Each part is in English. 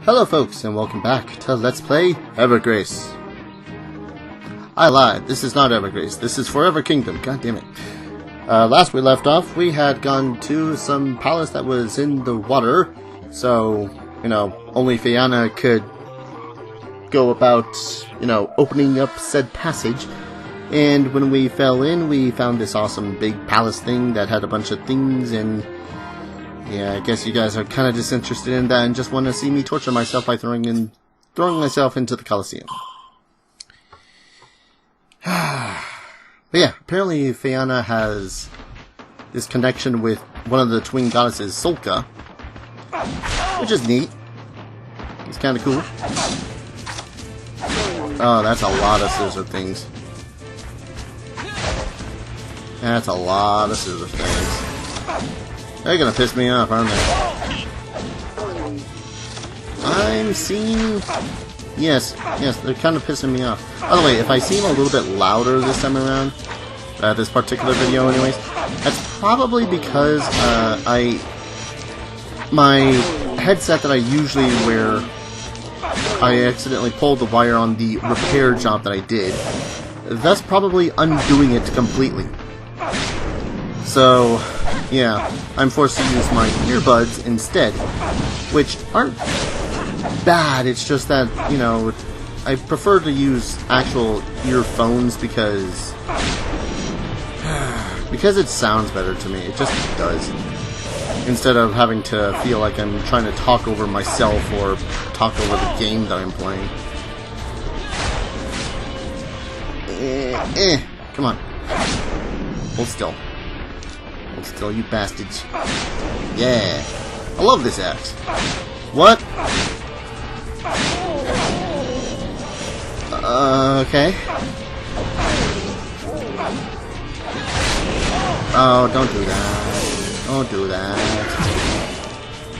Hello folks, and welcome back to Let's Play Evergrace. I lied, this is not Evergrace, this is Forever Kingdom, god damn it. Last we left off, we had gone to some palace that was in the water, so, only Faeana could go about, opening up said passage. And when we fell in, we found this awesome big palace thing that had a bunch of things, and yeah, I guess you guys are kind of disinterested in that and just want to see me torture myself by throwing myself into the coliseum. But yeah, apparently Faeana has this connection with one of the twin goddesses, Solka, which is neat. It's kind of cool. Oh, that's a lot of scissor things. That's a lot of scissor things. They're gonna piss me off, aren't they? I'm seeing... Yes, they're kind of pissing me off. By the way, if I seem a little bit louder this time around, this particular video anyways, that's probably because my headset that I usually wear, I accidentally pulled the wire on the repair job that I did, thus probably undoing it completely. So, yeah, I'm forced to use my earbuds instead, which aren't bad, it's just that, I prefer to use actual earphones because it sounds better to me, it just does. Instead of having to feel like I'm trying to talk over myself or talk over the game that I'm playing. Come on. Hold still. Hold still, you bastards. Yeah. I love this axe. What? Okay. Oh, don't do that. Don't do that.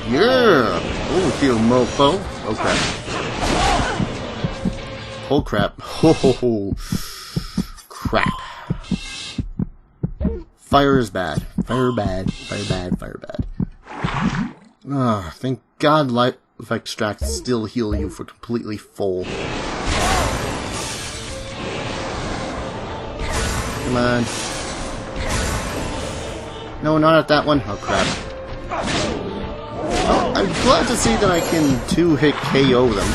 Yeah! Oh, you mofo. Oh, crap. Oh, crap. Ho. Crap. Fire is bad. Fire bad. Ah, thank God life extracts still heal you for completely full. Come on. No, not at that one. Oh, crap. Oh, I'm glad to see that I can two-hit KO them.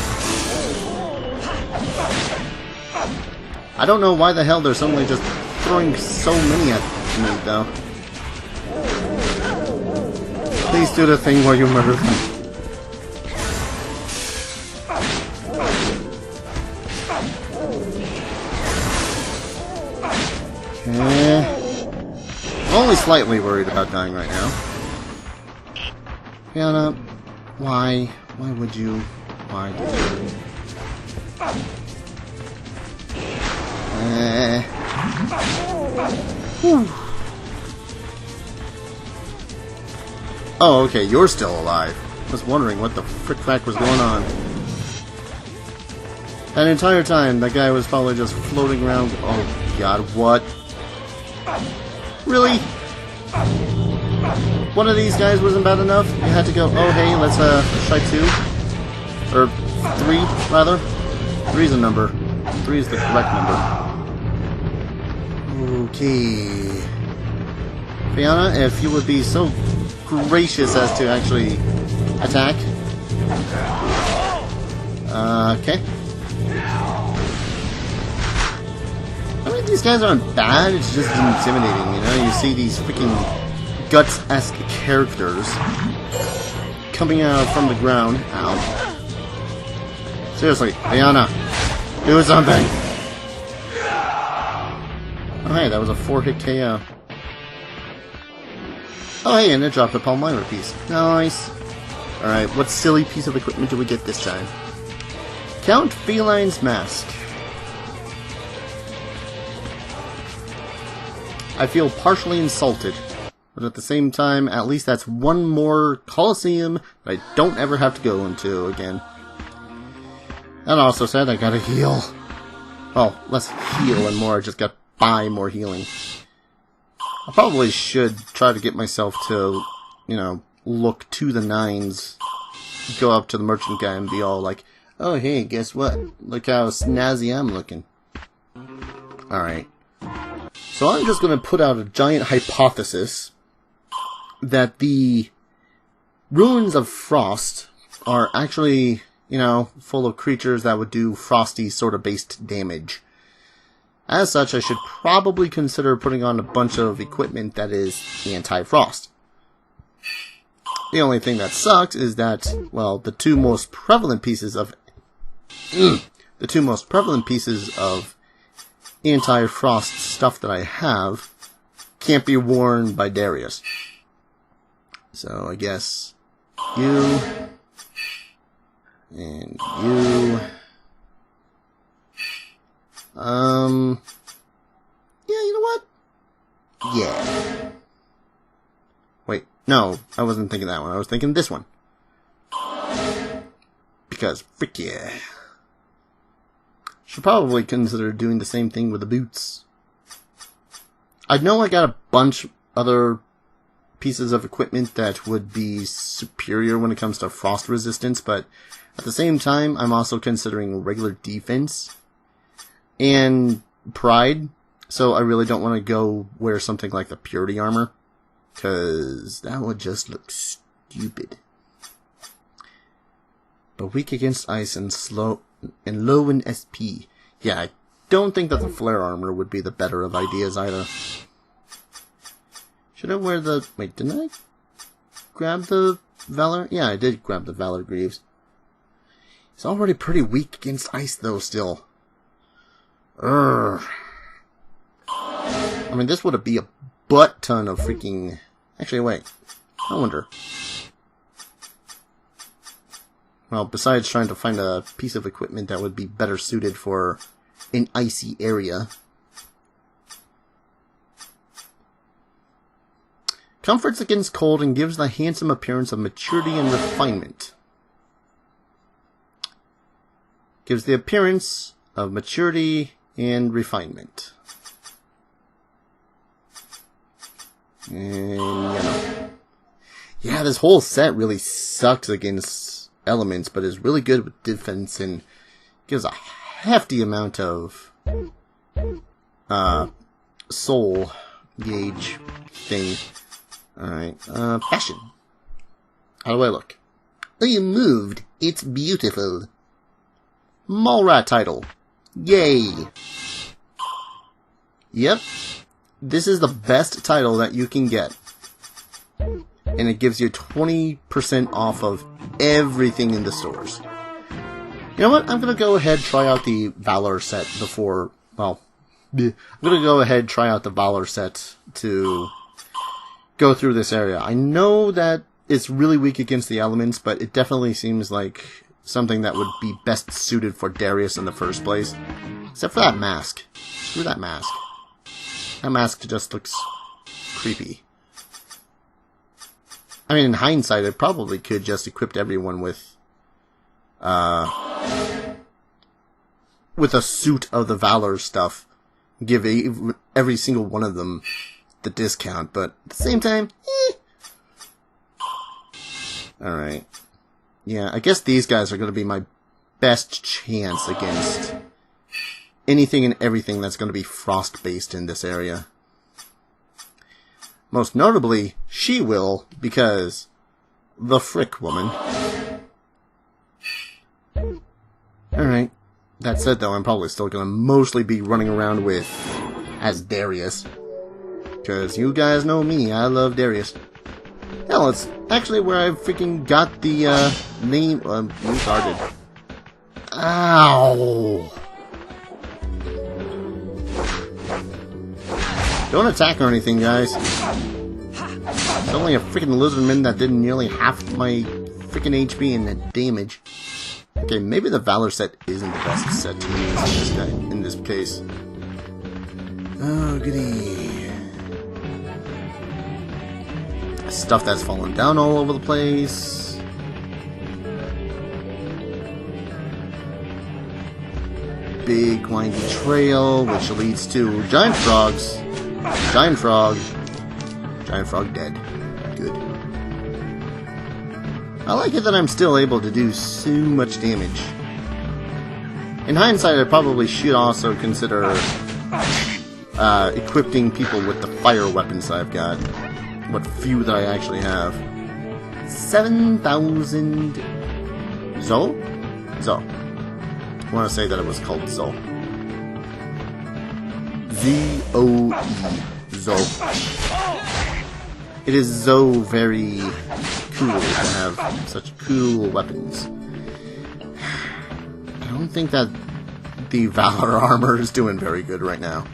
I don't know why the hell they're suddenly just throwing so many at me, though. Please do the thing where you murder them. Okay. I'm only slightly worried about dying right now. Faeana, why? Why would you? Why did you? Whew. Oh, okay, you're still alive. I was wondering what the frick-fack was going on. That entire time, that guy was probably just floating around. Oh, God, what? Really? One of these guys wasn't bad enough? You had to go, oh, hey, let's try 2? Or 3, rather? 3's a number. 3 is the correct number. Okay. Faeana, if you would be so gracious as to actually attack. Okay. I mean, these guys aren't bad, it's just intimidating, You see these freaking guts-esque characters coming out from the ground. Ow. Seriously, Faeana, do something! Oh hey, that was a 4-hit KO. Oh hey, and it dropped a Palmira piece. Nice. Alright, what silly piece of equipment do we get this time? Count Feline's Mask. I feel partially insulted, but at the same time, at least that's one more coliseum that I don't ever have to go into again. That also said, I gotta heal. Well, less heal and more, I just got buy more healing. I probably should try to get myself to, look to the 9s go up to the merchant guy and be all like, oh hey, guess what? Look how snazzy I'm looking. Alright. So I'm just going to put out a giant hypothesis that the ruins of Frost are actually, you know, full of creatures that would do frosty sort of based damage. As such, I should probably consider putting on a bunch of equipment that is anti-frost. The only thing that sucks is that, well, the two most prevalent pieces of anti-frost stuff that I have can't be worn by Darius. So I guess you and you. Yeah, you know what? Yeah. Wait, no, I wasn't thinking that one. I was thinking this one. Because, frick yeah. Should probably consider doing the same thing with the boots. I know I got a bunch other pieces of equipment that would be superior when it comes to frost resistance, but at the same time, I'm also considering regular defense and pride, so I really don't want to go wear something like the purity armor, because that would just look stupid. But weak against ice and low in SP. Yeah, I don't think that the flare armor would be the better of ideas either. Should I wear the... Wait, didn't I grab the Valor? Yeah, I did grab the Valor Greaves. He's already pretty weak against ice, though, still. Urgh. I mean, this would be a butt ton of freaking... Actually, wait. I wonder. Well, besides trying to find a piece of equipment that would be better suited for an icy area. Comforts against cold and gives the handsome appearance of maturity and refinement. Gives the appearance of maturity and refinement. And, yeah, this whole set really sucks against elements, but is really good with defense and gives a hefty amount of soul gauge thing. Alright, fashion. How do I look? Oh, you moved. It's beautiful. Mallrat title. Yay! Yep. This is the best title that you can get. And it gives you 20% off of everything in the stores. You know what? I'm gonna go ahead and try out the Valor set before... Well, I'm gonna go ahead and try out the Valor set to go through this area. I know that it's really weak against the elements, but it definitely seems like something that would be best suited for Darius in the first place. Except for that mask. Screw that mask. That mask just looks creepy. I mean, in hindsight, I probably could just equip everyone with a suit of the Valor stuff. Give every single one of them the discount, but at the same time, Alright. Yeah, I guess these guys are going to be my best chance against anything and everything that's going to be frost-based in this area. Most notably, she will, because the frick woman. Alright. That said, though, I'm probably still going to mostly be running around with as Darius. Because you guys know me, I love Darius. Hell, it's actually where I freaking got the name. Retarded. Ow! Don't attack or anything, guys. It's only a freaking lizardman that did nearly half my freaking HP and damage. Okay, maybe the Valor set isn't the best set to use in this case. Oh, goody. Stuff that's fallen down all over the place. Big windy trail, which leads to giant frogs. Giant frog. Giant frog dead. Good. I like it that I'm still able to do so much damage. In hindsight, I probably should also consider equipping people with the fire weapons that I've got. What few that I actually have. 7,000 Zoe? Zoe. I want to say that it was called Zoe. Z-O-E. Zoe. It is so very cool to have such cool weapons. I don't think that the Valor armor is doing very good right now.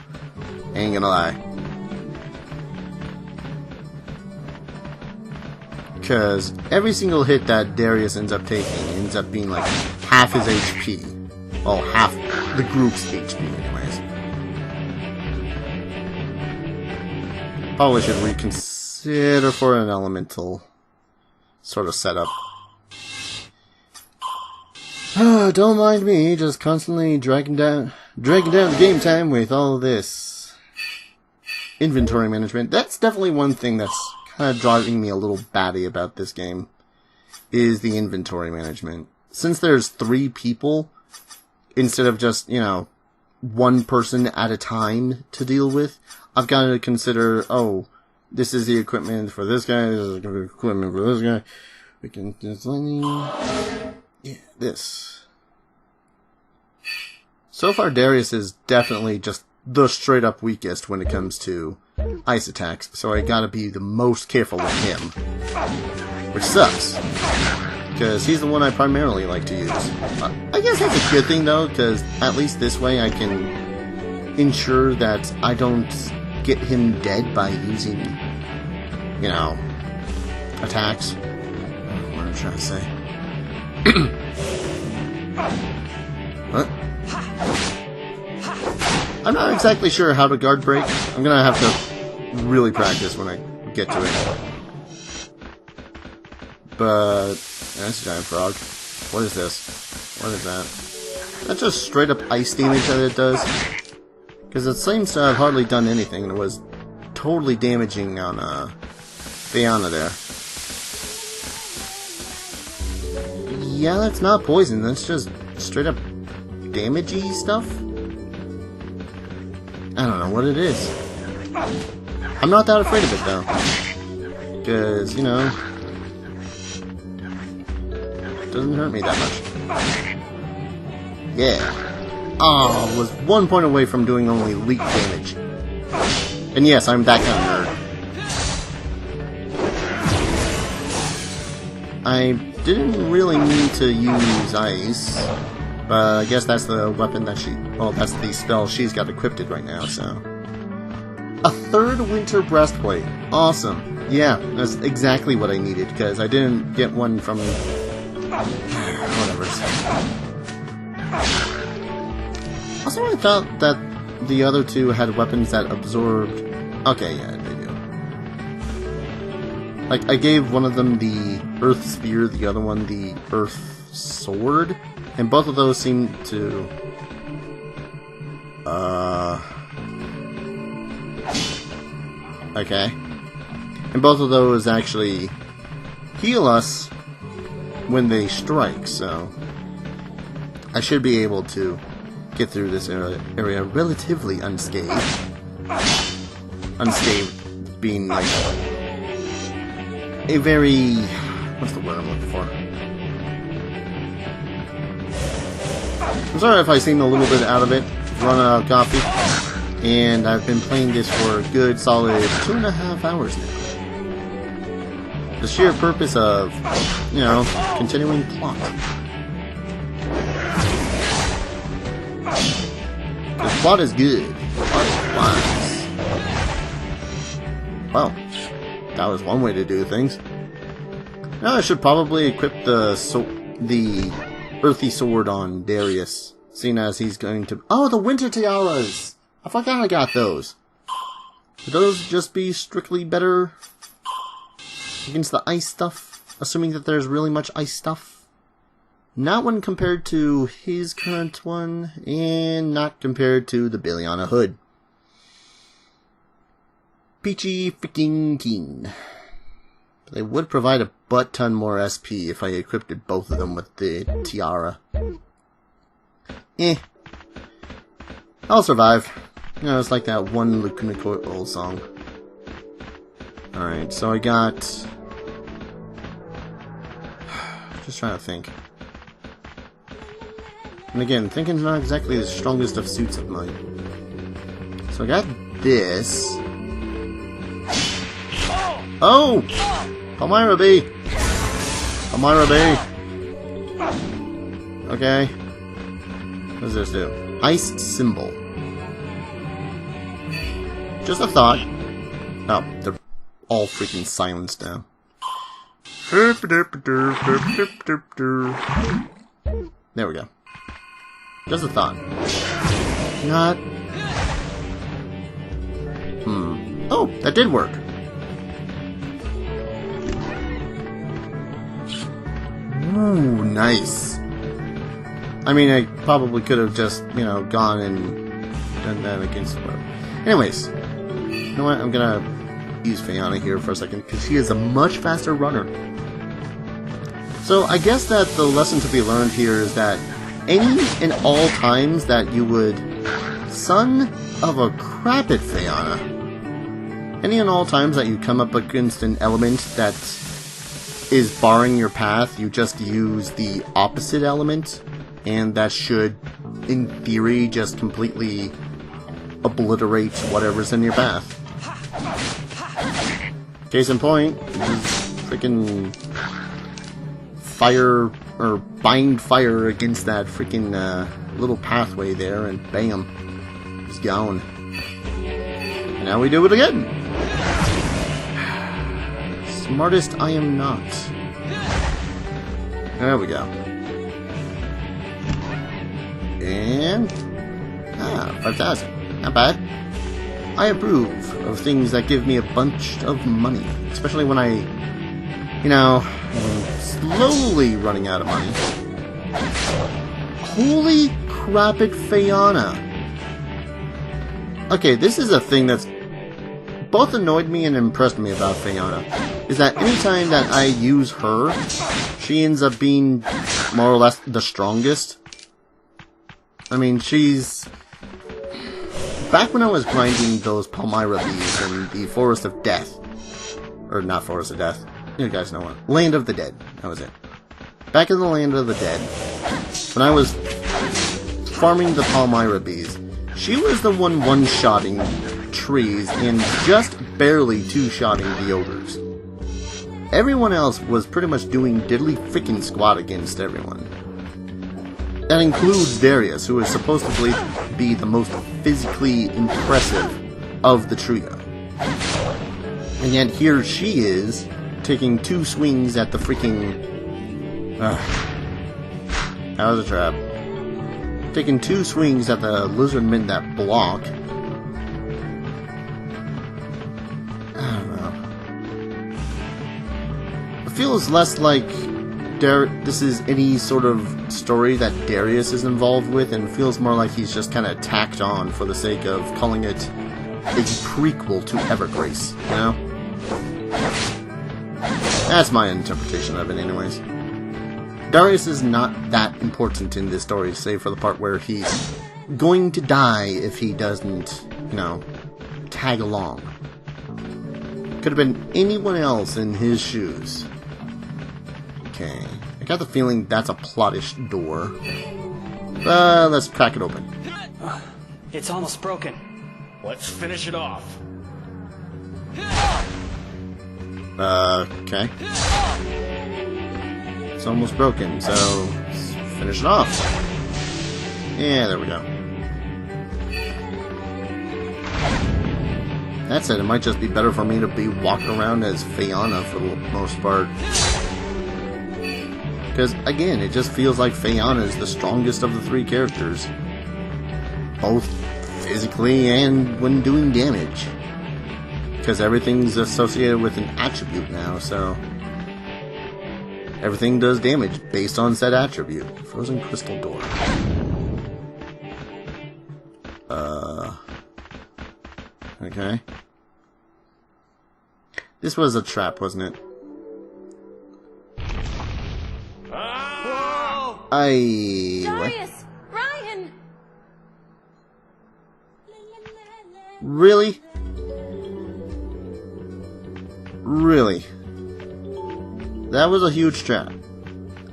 Ain't gonna lie. Because every single hit that Darius ends up taking ends up being like half his HP. Well, half the group's HP anyways. Probably should reconsider for an elemental sort of setup. Don't mind me, just constantly dragging down the game time with all this inventory management. That's definitely one thing that's kind of driving me a little batty about this game, is the inventory management. Since there's 3 people, instead of just, you know, 1 person at a time to deal with, I've got to consider, oh, this is the equipment for this guy, this is the equipment for this guy. We can just, yeah, this. So far, Darius is definitely just the straight up weakest when it comes to ice attacks, so I gotta be the most careful with him. Which sucks, because he's the one I primarily like to use. I guess that's a good thing though, because at least this way I can ensure that I don't get him dead by using, you know, attacks. What am I trying to say? What? I'm not exactly sure how to guard break. I'm gonna have to really practice when I get to it. But that's a giant frog. What is this? What is that? That's just straight up ice damage that it does. Because it seems to have hardly done anything, and it was totally damaging on Faeana there. Yeah, that's not poison, that's just straight up damagey stuff? I don't know what it is. I'm not that afraid of it though. Because, you know, it doesn't hurt me that much. Yeah. Oh, was 1 point away from doing only leak damage. And yes, I'm that kind of nerd. I didn't really need to use ice, but I guess that's the weapon that well, that's the spell she's got equipped right now, so. A 3rd winter breastplate. Awesome. Yeah, that's exactly what I needed, because I didn't get one from... whatever. Also, I thought that the other 2 had weapons that absorbed... Okay, yeah, they do. Like, I gave one of them the Earth Spear, the other one the Earth Sword, and both of those seem to... Okay. And both of those actually heal us when they strike, so... I should be able to get through this area relatively unscathed. Unscathed being like a very... what's the word I'm looking for? I'm sorry if I seem a little bit out of it, run out of coffee, and I've been playing this for a good solid 2.5 hours now. The sheer purpose of, you know, continuing plot. The plot is good. Plot is wise. Well, that was one way to do things. Now I should probably equip the earthy sword on Darius, seeing as he's going to... Oh, the winter tiaras! I forgot I got those. Would those just be strictly better against the ice stuff? Assuming that there's really much ice stuff? Not when compared to his current one, and not compared to the Faeana hood. Peachy freaking keen. But they would provide a butt-ton more SP if I equipped both of them with the tiara. I'll survive. You know, it's like that one Lacuna Coil song. Alright, so I got... Just trying to think. And again, thinking's not exactly the strongest of suits of mine. So I got this. Oh! Palmira B! Palmira B! Okay. What does this do? Iced symbol. Just a thought. Oh, they're all freaking silenced now. There we go. Just a thought. Not... Oh, that did work. Ooh, nice. I mean, I probably could have just, you know, gone and done that against her. Anyways, you know what? I'm gonna use Faeana here for a second, because she is a much faster runner. So I guess that the lesson to be learned here is that any and all times that you would... Son of a crap it, Faeana. Any and all times that you come up against an element that is barring your path, you just use the opposite element, and that should, in theory, just completely obliterate whatever's in your path. Case in point, just freaking fire, or bind fire against that freaking little pathway there, and bam, it's gone. And now we do it again. Smartest I am not. There we go. And... 5,000. Not bad. I approve of things that give me a bunch of money. Especially when I... You know... I'm slowly running out of money. Holy crap it, Faeana. Okay, this is a thing that's both annoyed me and impressed me about Faeana. Is that anytime that I use her, she ends up being more or less the strongest. I mean, she's... Back when I was grinding those Palmira bees in the Forest of Death, or not Forest of Death, you guys know what, Land of the Dead, that was it. Back in the Land of the Dead, when I was farming the Palmira bees, she was the one-shotting trees and just barely two-shotting the ogres. Everyone else was pretty much doing diddly freaking squat against everyone. That includes Darius, who is supposed to be the most physically impressive of the trio. And yet here she is, taking 2 swings at the freaking... that was a trap. Taking 2 swings at the lizardmen that block. I don't know. It feels less like this is any sort of story that Darius is involved with, and feels more like he's just kind of tacked on for the sake of calling it a prequel to Evergrace, you know? That's my interpretation of it anyways. Darius is not that important in this story, save for the part where he's going to die if he doesn't, you know, tag along. Could have been anyone else in his shoes. Okay, I got the feeling that's a plottish door. Let's crack it open. It's almost broken. Let's finish it off. Okay. It's almost broken, so let's finish it off. Yeah, there we go. That said, it might just be better for me to be walking around as Faeana for the most part. Because, again, it just feels like Faeana is the strongest of the 3 characters. Both physically and when doing damage. Because everything's associated with an attribute now, so... Everything does damage based on said attribute. Frozen crystal door. Okay. This was a trap, wasn't it? Darius! Ryan! Really? Really? That was a huge trap.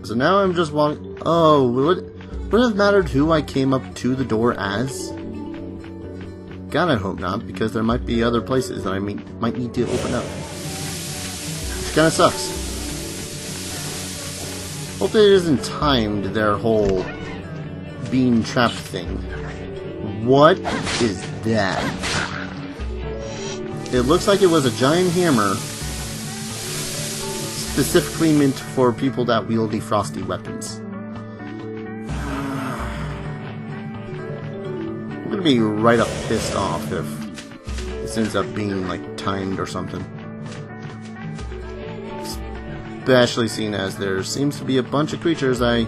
So now I'm just walking... Oh, would it have mattered who I came up to the door as? God, I hope not, because there might be other places that I might need to open up. Which kinda sucks. Hope it isn't timed, their whole being trapped thing. What is that? It looks like it was a giant hammer specifically meant for people that wield frosty weapons. I'm gonna be right up pissed off if this ends up being like timed or something. Especially seeing as there seems to be a bunch of creatures I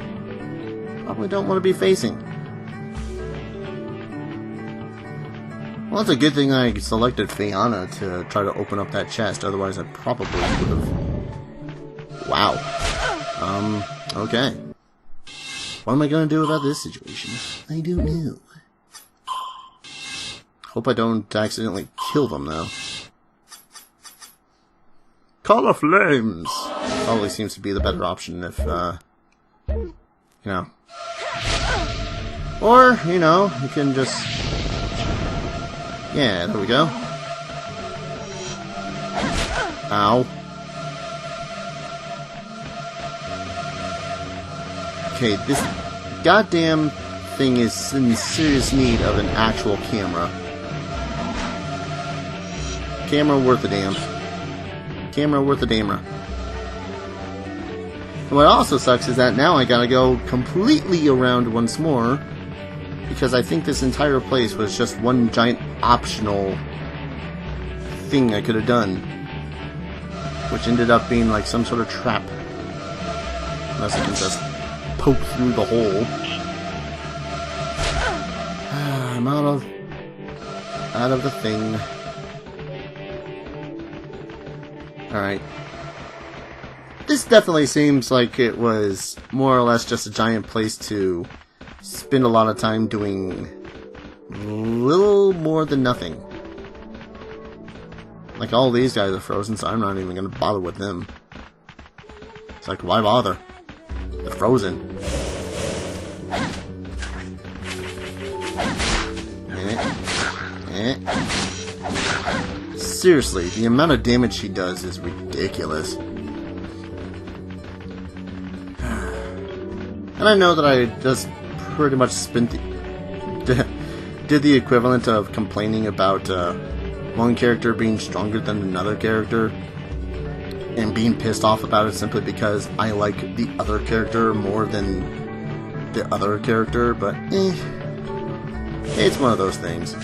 probably don't want to be facing. Well, it's a good thing I selected Faeana to try to open up that chest, otherwise I probably would have... Wow. Okay. What am I gonna do about this situation? I don't know. Hope I don't accidentally kill them, though. Call of Flames! Probably seems to be the better option if, you know. Or, you know, you can just... Yeah, there we go. Ow. Okay, this goddamn thing is in serious need of an actual camera. Camera worth a damn. Camera worth a damn. And what also sucks is that now I gotta go completely around once more, because I think this entire place was just one giant optional thing I could have done, which ended up being like some sort of trap. Unless I can just poke through the hole. I'm out of the thing. Alright. This definitely seems like it was more or less just a giant place to spend a lot of time doing little more than nothing. Like, all these guys are frozen, so I'm not even gonna bother with them. It's like, why bother? They're frozen. Seriously, the amount of damage she does is ridiculous. And I know that I just pretty much did the equivalent of complaining about one character being stronger than another character, and being pissed off about it simply because I like the other character more than the other character, but it's one of those things.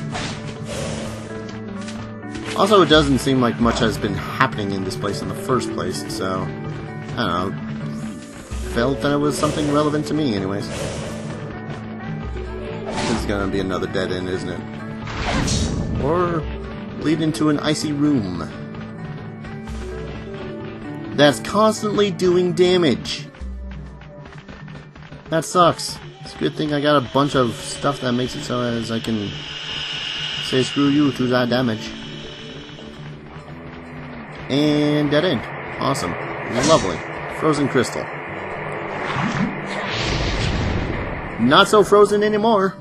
Also, it doesn't seem like much has been happening in this place in the first place, so I don't know. Felt that it was something relevant to me, anyways. This is gonna be another dead end, isn't it? Or lead into an icy room that's constantly doing damage. That sucks. It's a good thing I got a bunch of stuff that makes it so as I can say screw you to that damage. And dead end. Awesome. Lovely. Frozen crystal. Not so frozen anymore.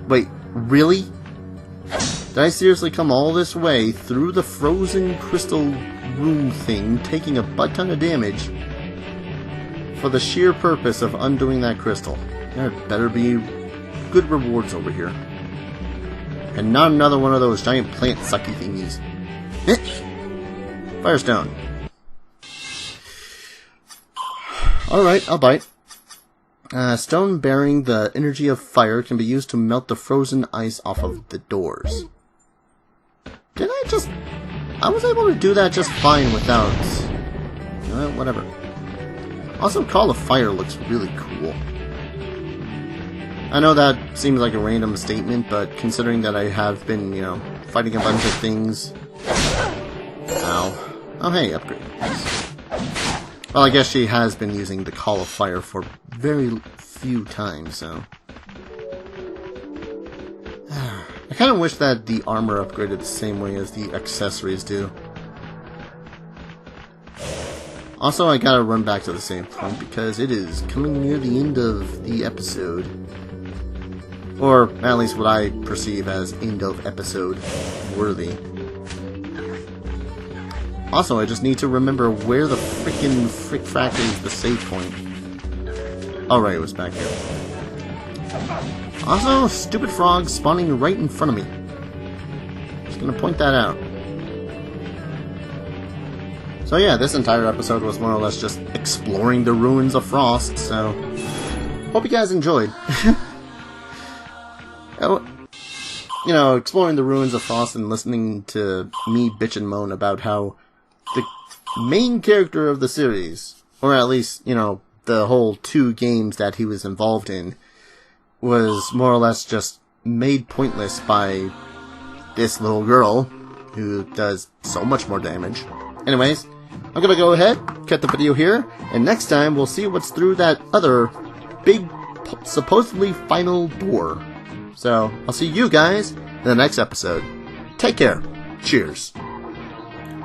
Wait, really? Did I seriously come all this way through the frozen crystal room thing, taking a butt ton of damage, for the sheer purpose of undoing that crystal? There better be good rewards over here. And not another one of those giant plant sucky thingies. Firestone. Alright, I'll bite. Stone bearing the energy of fire can be used to melt the frozen ice off of the doors. I was able to do that just fine without... whatever. Also, Call of Fire looks really cool. I know that seems like a random statement, but considering that I have been, fighting a bunch of things... Ow. Oh, hey, upgrade. Well, I guess she has been using the Call of Fire for very few times, so... I kind of wish that the armor upgraded the same way as the accessories do. Also, I gotta run back to the same point because it is coming near the end of the episode. Or at least what I perceive as end of episode worthy. Also, I just need to remember where the frickin' frick-frack is the save point. Oh right, it was back here. Also, stupid frogs spawning right in front of me. Just gonna point that out. So yeah, this entire episode was more or less just exploring the ruins of Frost, so... Hope you guys enjoyed. You know, exploring the ruins of Frost and listening to me bitch and moan about how the main character of the series, or at least, you know, the whole 2 games that he was involved in, was more or less just made pointless by this little girl who does so much more damage. Anyways, I'm gonna go ahead, cut the video here, and next time we'll see what's through that other big, supposedly final door. So, I'll see you guys in the next episode. Take care. Cheers.